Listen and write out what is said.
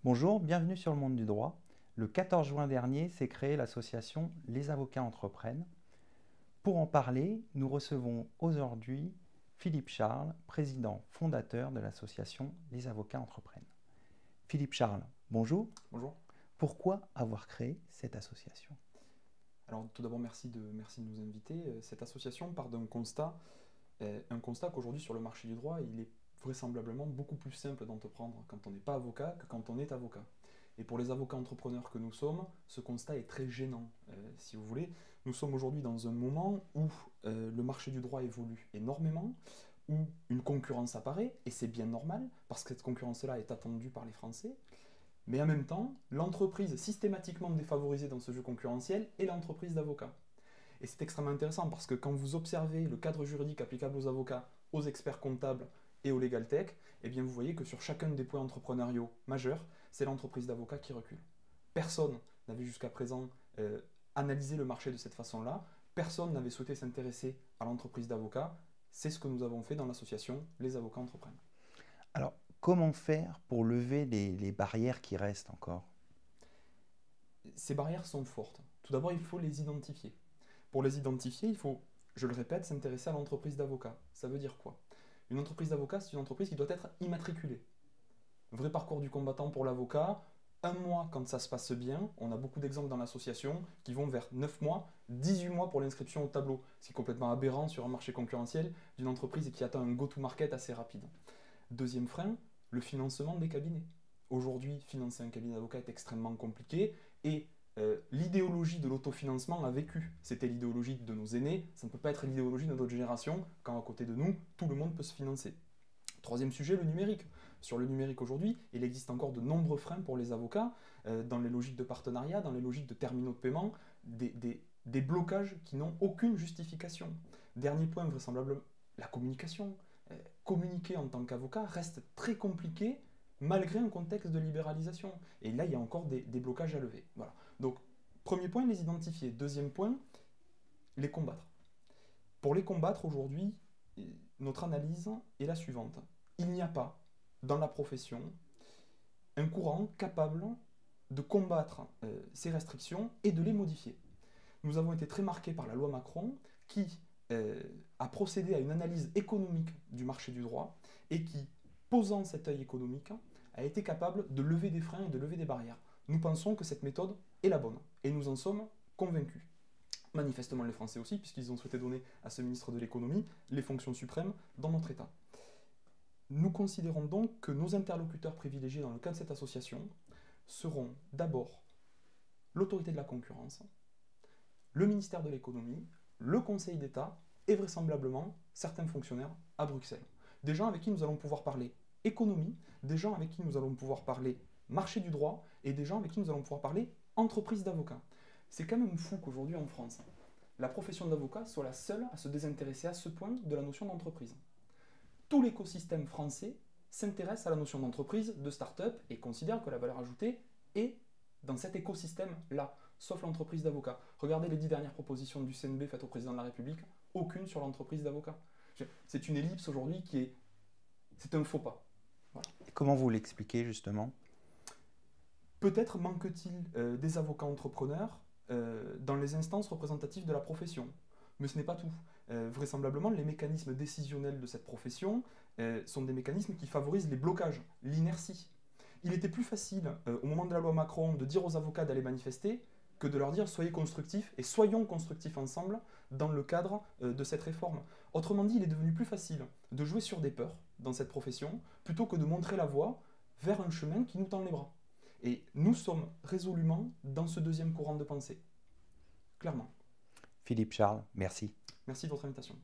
Bonjour, bienvenue sur le monde du droit. Le 14 juin dernier s'est créée l'association Les avocats entreprennent. Pour en parler, nous recevons aujourd'hui Philippe Charles, président fondateur de l'association Les avocats entreprennent. Philippe Charles, bonjour. Bonjour. Pourquoi avoir créé cette association? Alors tout d'abord, merci de nous inviter. Cette association part d'un constat qu'aujourd'hui sur le marché du droit, il est vraisemblablement beaucoup plus simple d'entreprendre quand on n'est pas avocat que quand on est avocat. Et pour les avocats entrepreneurs que nous sommes, ce constat est très gênant, si vous voulez. Nous sommes aujourd'hui dans un moment où le marché du droit évolue énormément, où une concurrence apparaît, et c'est bien normal, parce que cette concurrence-là est attendue par les Français. Mais en même temps, l'entreprise systématiquement défavorisée dans ce jeu concurrentiel est l'entreprise d'avocats. Et c'est extrêmement intéressant parce que quand vous observez le cadre juridique applicable aux avocats, aux experts comptables et aux legal tech, eh bien vous voyez que sur chacun des points entrepreneuriaux majeurs, c'est l'entreprise d'avocats qui recule. Personne n'avait jusqu'à présent analysé le marché de cette façon-là, personne n'avait souhaité s'intéresser à l'entreprise d'avocats. C'est ce que nous avons fait dans l'association Les avocats entreprennent. Alors, comment faire pour lever les barrières qui restent encore? Ces barrières sont fortes. Tout d'abord, il faut les identifier. Pour les identifier, il faut, je le répète, s'intéresser à l'entreprise d'avocat. Ça veut dire quoi? Une entreprise d'avocat, c'est une entreprise qui doit être immatriculée. Vrai parcours du combattant pour l'avocat, un mois quand ça se passe bien, on a beaucoup d'exemples dans l'association qui vont vers 9 mois, 18 mois pour l'inscription au tableau, ce qui est complètement aberrant sur un marché concurrentiel d'une entreprise qui attend un go-to-market assez rapide. Deuxième frein, le financement des cabinets. Aujourd'hui, financer un cabinet d'avocat est extrêmement compliqué et l'idéologie de l'autofinancement a vécu. C'était l'idéologie de nos aînés, ça ne peut pas être l'idéologie de notre génération quand à côté de nous, tout le monde peut se financer. Troisième sujet, le numérique. Sur le numérique aujourd'hui, il existe encore de nombreux freins pour les avocats, dans les logiques de partenariat, dans les logiques de terminaux de paiement, des blocages qui n'ont aucune justification. Dernier point, vraisemblablement, la communication. Communiquer en tant qu'avocat reste très compliqué malgré un contexte de libéralisation. Et là, il y a encore des blocages à lever. Voilà. Donc, premier point, les identifier. Deuxième point, les combattre. Pour les combattre aujourd'hui, notre analyse est la suivante. Il n'y a pas, dans la profession, un courant capable de combattre ces restrictions et de les modifier. Nous avons été très marqués par la loi Macron qui a procédé à une analyse économique du marché du droit et qui, posant cet œil économique, a été capable de lever des freins et de lever des barrières. Nous pensons que cette méthode est la bonne et nous en sommes convaincus. Manifestement les Français aussi, puisqu'ils ont souhaité donner à ce ministre de l'économie les fonctions suprêmes dans notre État. Nous considérons donc que nos interlocuteurs privilégiés dans le cadre de cette association seront d'abord l'autorité de la concurrence, le ministère de l'économie, le Conseil d'État et vraisemblablement certains fonctionnaires à Bruxelles. Des gens avec qui nous allons pouvoir parler économie, des gens avec qui nous allons pouvoir parler marché du droit et des gens avec qui nous allons pouvoir parler entreprise d'avocats. C'est quand même fou qu'aujourd'hui en France, la profession d'avocat soit la seule à se désintéresser à ce point de la notion d'entreprise. Tout l'écosystème français s'intéresse à la notion d'entreprise, de start-up et considère que la valeur ajoutée est dans cet écosystème-là, sauf l'entreprise d'avocat. Regardez les 10 dernières propositions du CNB faites au président de la République, aucune sur l'entreprise d'avocat. C'est une ellipse aujourd'hui qui est... C'est un faux pas. Voilà. Et comment vous l'expliquez justement? Peut-être manque-t-il des avocats entrepreneurs dans les instances représentatives de la profession. Mais ce n'est pas tout. Vraisemblablement, les mécanismes décisionnels de cette profession sont des mécanismes qui favorisent les blocages, l'inertie. Il était plus facile, au moment de la loi Macron, de dire aux avocats d'aller manifester que de leur dire soyez constructifs et soyons constructifs ensemble dans le cadre de cette réforme. Autrement dit, il est devenu plus facile de jouer sur des peurs dans cette profession plutôt que de montrer la voie vers un chemin qui nous tend les bras. Et nous sommes résolument dans ce deuxième courant de pensée. Clairement. Philippe Charles, merci. Merci de votre invitation.